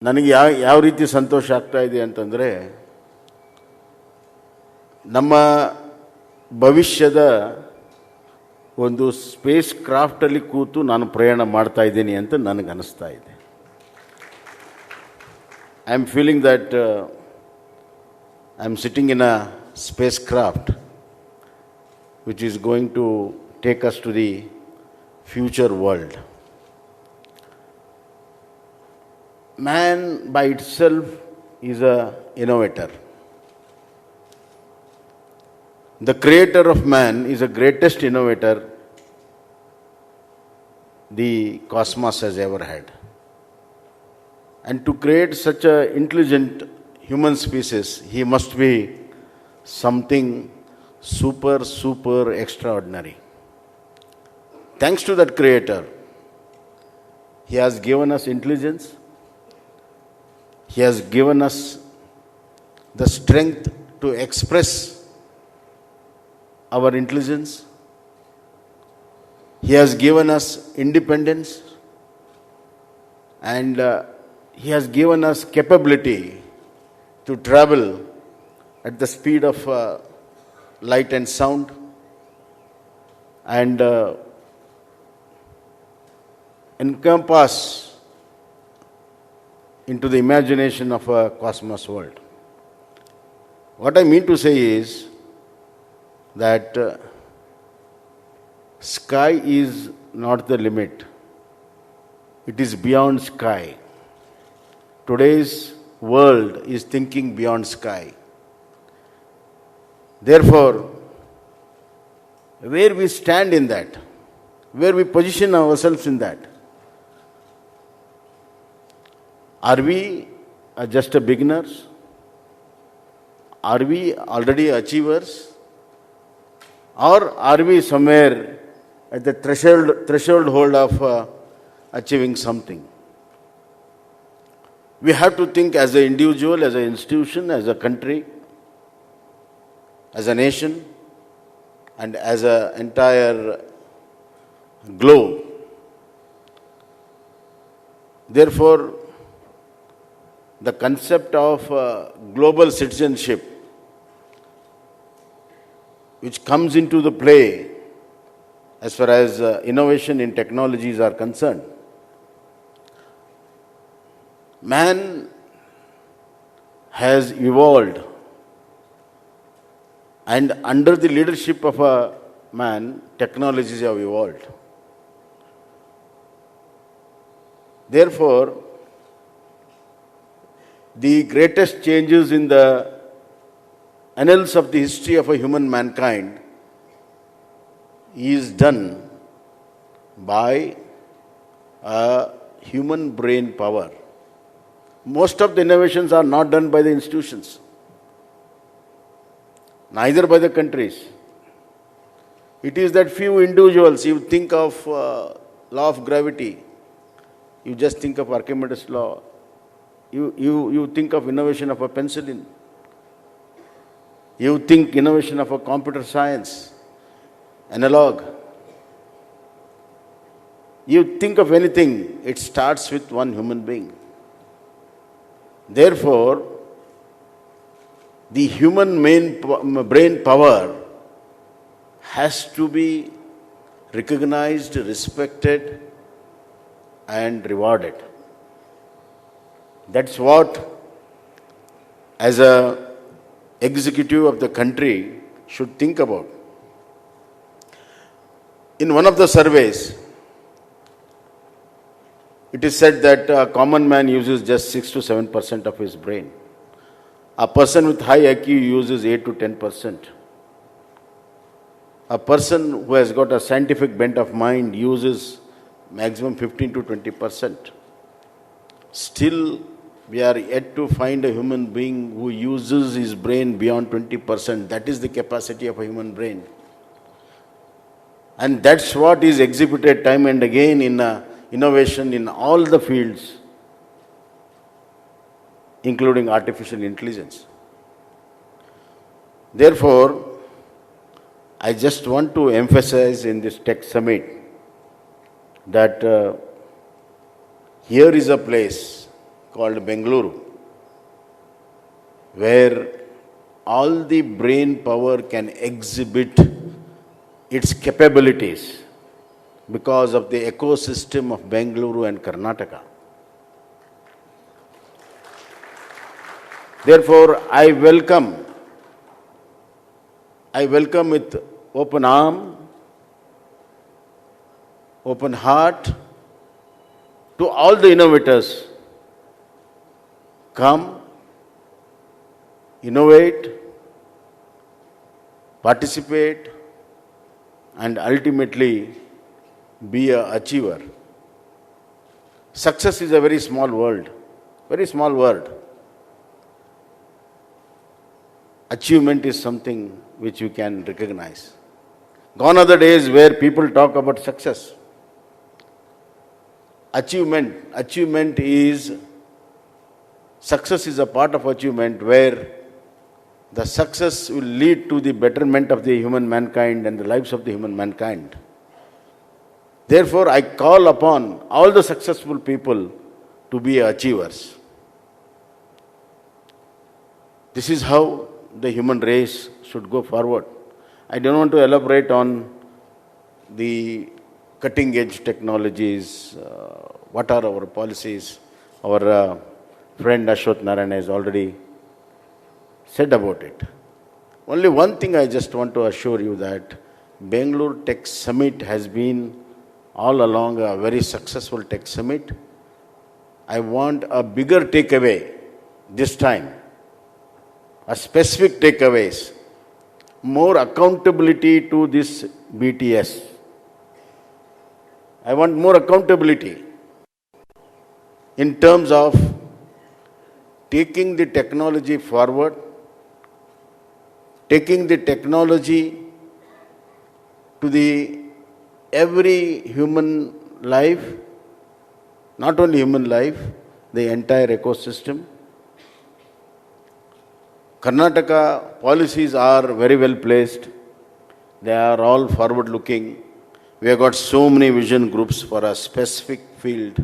ನನಗೆ ಯಾವ ರೀತಿ ಸಂತೋಷ ಆಗ್ತಾ ಇದೆ ಅಂತಂದರೆ, ನಮ್ಮ ಭವಿಷ್ಯದ ಒಂದು ಸ್ಪೇಸ್ ಕ್ರಾಫ್ಟಲ್ಲಿ ಕೂತು ನಾನು ಪ್ರಯಾಣ ಮಾಡ್ತಾ ಇದ್ದೀನಿ ಅಂತ ನನಗೆ ಅನಿಸ್ತಾ ಇದೆ. I am feeling that I am sitting in a space craft which is going to take us to the future world. Man by itself is an innovator. The creator of man is the greatest innovator the cosmos has ever had. And to create such an intelligent human species, he must be something super extraordinary. Thanks to that creator, he has given us intelligence. He has given us the strength to express our intelligence. He has given us independence, and he has given us capability to travel at the speed of light and sound, and encompass into the imagination of a cosmos world. What I mean to say is that sky is not the limit. It is beyond sky. Today's world is thinking beyond sky. Therefore, where we stand in that, where we position ourselves in that, are we just a beginners? Are we already achievers? Or are we somewhere at the threshold hold of achieving something? We have to think as an individual, as an institution, as a country, as a nation, and as an entire globe. Therefore, the concept of global citizenship, which comes into the play as far as innovation in technologies are concerned. Man has evolved, and under the leadership of a man, technologies have evolved. Therefore, the greatest changes in the annals of the history of a human mankind is done by a human brain power. Most of the innovations are not done by the institutions, neither by the countries. It is that few individuals. You think of law of gravity, you just think of Archimedes' law. You think of innovation of a penicillin. You think innovation of a computer science, analog. You think of anything, it starts with one human being. Therefore, the human brain power has to be recognized, respected, and rewarded. That's what, as a executive of the country, should think about. In one of the surveys, it is said that a common man uses just 6 to 7% of his brain. A person with high IQ uses 8 to 10%. A person who has got a scientific bent of mind uses maximum 15 to 20%. Still, we are yet to find a human being who uses his brain beyond 20%. That is the capacity of a human brain. And that's what is exhibited time and again in innovation in all the fields, including artificial intelligence. Therefore, I just want to emphasize in this tech summit that here is a place called Bengaluru, where all the brain power can exhibit its capabilities because of the ecosystem of Bengaluru and Karnataka. Therefore, I welcome with open arm, open heart to all the innovators. Come, innovate, participate, and ultimately be an achiever. Success is a very small word, very small word. Achievement is something which you can recognize. Gone are the days where people talk about success. Achievement is, success is a part of achievement where the success will lead to the betterment of the human mankind and the lives of the human mankind. Therefore, I call upon all the successful people to be achievers. This is how the human race should go forward. I don't want to elaborate on the cutting edge technologies, what are our policies. Our friend Ashwath Narayan has already said about it. Only one thing I just want to assure you that Bangalore Tech Summit has been all along a very successful tech summit. I want a bigger takeaway this time. A specific takeaways, more accountability to this BTS. I want more accountability in terms of taking the technology forward, taking the technology to the every human life, not only human life, the entire ecosystem. Karnataka policies are very well placed. They are all forward looking. We have got so many vision groups for a specific field.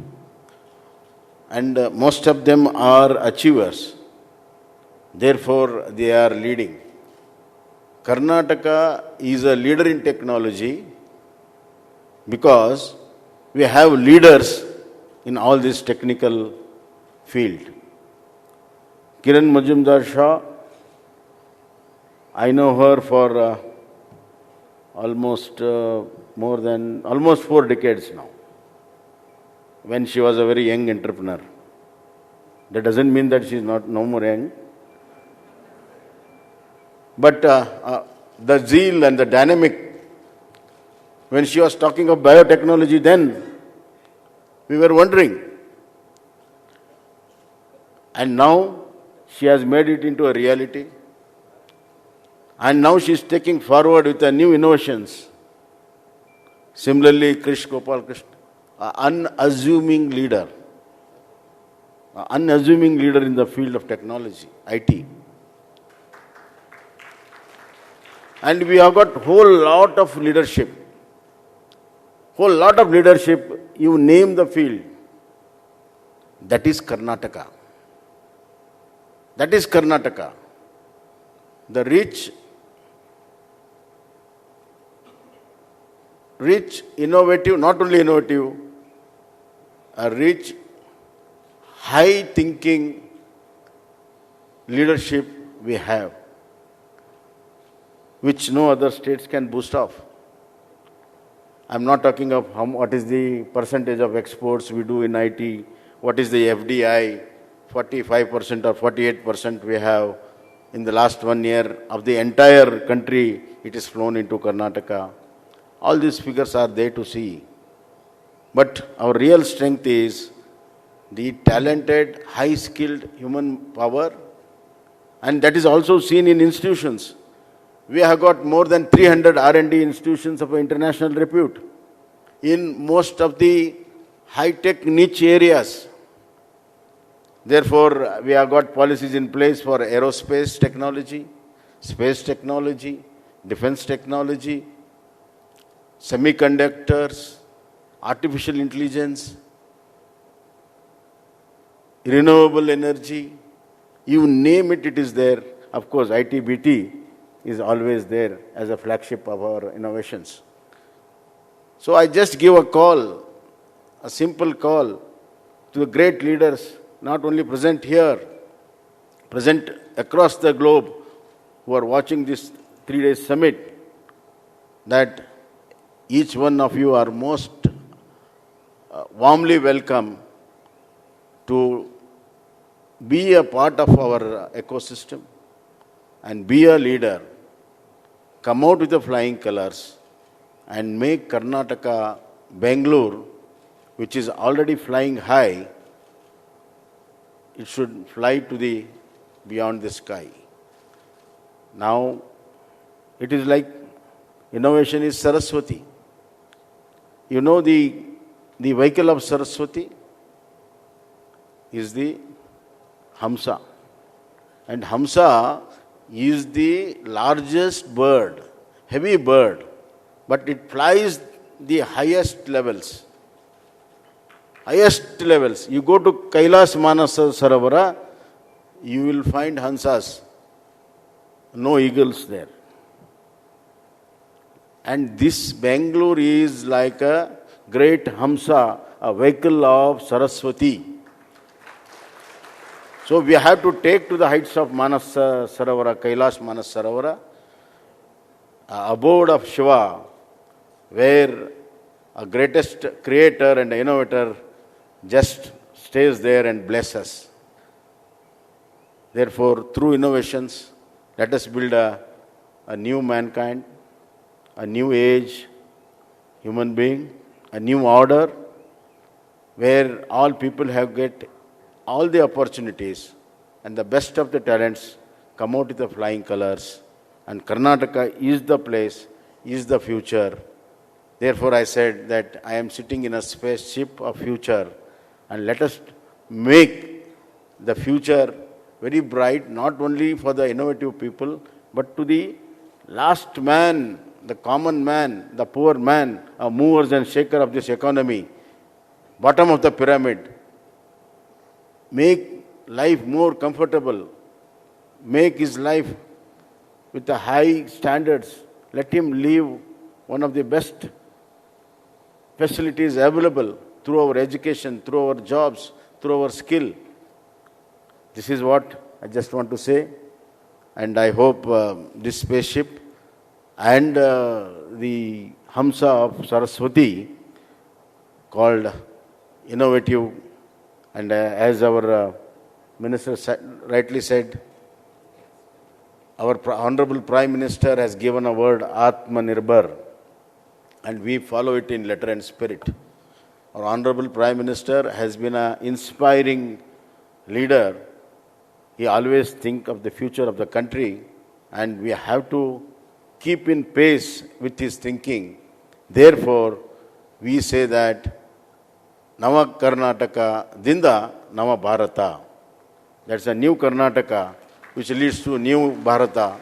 And most of them are achievers. Therefore, they are leading. Karnataka is a leader in technology because we have leaders in all this technical field. Kiran Majumdar Shah, I know her for almost 4 decades now, when she was a very young entrepreneur. That doesn't mean that she is no more young. But the zeal and the dynamic, when she was talking of biotechnology then, we were wondering. And now she has made it into a reality. And now she is taking forward with the new innovations. Similarly, Krish Gopal Krishna, an unassuming leader in the field of technology, IT. And we have got whole lot of leadership. You name the field. That is Karnataka. The rich, innovative, not only innovative, a rich, high thinking leadership we have, which no other states can boast of. I'm not talking of what is the percentage of exports we do in IT, what is the FDI, 45% or 48% we have in the last 1 year of the entire country, it is flown into Karnataka. All these figures are there to see. But our real strength is the talented, high-skilled human power, and that is also seen in institutions. We have got more than 300 R&D institutions of international repute in most of the high-tech niche areas. Therefore, we have got policies in place for aerospace technology, space technology, defense technology, semiconductors, artificial intelligence. renewable energy, you name it, it is there. Of course, ITBT is always there as a flagship of our innovations. So I just give a call, a simple call to the great leaders, not only present here, present across the globe, who are watching this 3-day summit, that each one of you are most warmly welcome to be a part of our ecosystem and be a leader. Come out with the flying colors and make Karnataka, Bangalore, which is already flying high, it should fly to the beyond the sky. Now, it is like innovation is Saraswati. You know the vehicle of Saraswati is the Hamsa. And Hamsa is the largest bird, heavy bird, but it flies the highest levels. Highest levels. You go to Kailas Manasa Saravara, you will find Hansas, no eagles there. And this Bangalore is like a great Hamsa, a vehicle of Saraswati. So we have to take to the heights of Manas Saravara, Kailash Manas Saravara, abode of Shiva, where a greatest creator and innovator just stays there and blesses us. Therefore, through innovations, let us build a new mankind, a new age, human being, a new order, where all people have get all the opportunities and the best of the talents come out with the flying colors. And Karnataka is the place, is the future. Therefore, I said that I am sitting in a spaceship of future, and let us make the future very bright, not only for the innovative people, but to the last man, the common man, the poor man, a movers and shaker of this economy, bottom of the pyramid. Make life more comfortable, make his life with the high standards. Let him live one of the best facilities available through our education, through our jobs, through our skill. This is what I just want to say. And I hope this spaceship and the Hamsa of Saraswati, called innovative, and as our Minister rightly said, our Honorable Prime Minister has given a word, Atmanirbhar, and we follow it in letter and spirit. Our Honorable Prime Minister has been an inspiring leader. He always thinks of the future of the country, and we have to keep in pace with his thinking. Therefore, we say that Nava Karnataka Dinda Nava Bharata. That's a new Karnataka which leads to new Bharata.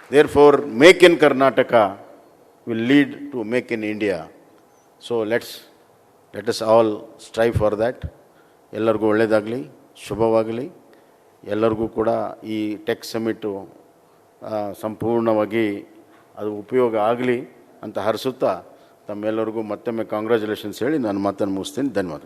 Therefore, Make in Karnataka will lead to Make in India. So let us all strive for that. ಎಲ್ಲರಿಗೂ ಒಳ್ಳೆಯದಾಗಲಿ, ಶುಭವಾಗಲಿ. ಎಲ್ಲರಿಗೂ ಕೂಡ ಈ tech ಸಮಿಟು ಸಂಪೂರ್ಣವಾಗಿ ಅದು ಉಪಯೋಗ ಆಗಲಿ ಅಂತ ಹರಿಸುತ್ತಾ ತಮ್ಮೆಲ್ಲರಿಗೂ ಮತ್ತೊಮ್ಮೆ ಕಾಂಗ್ರ್ಯಾಚುಲೇಷನ್ಸ್ ಹೇಳಿ ನಾನು ಮಾತನ್ನು ಮುಗಿಸ್ತೀನಿ. ಧನ್ಯವಾದ.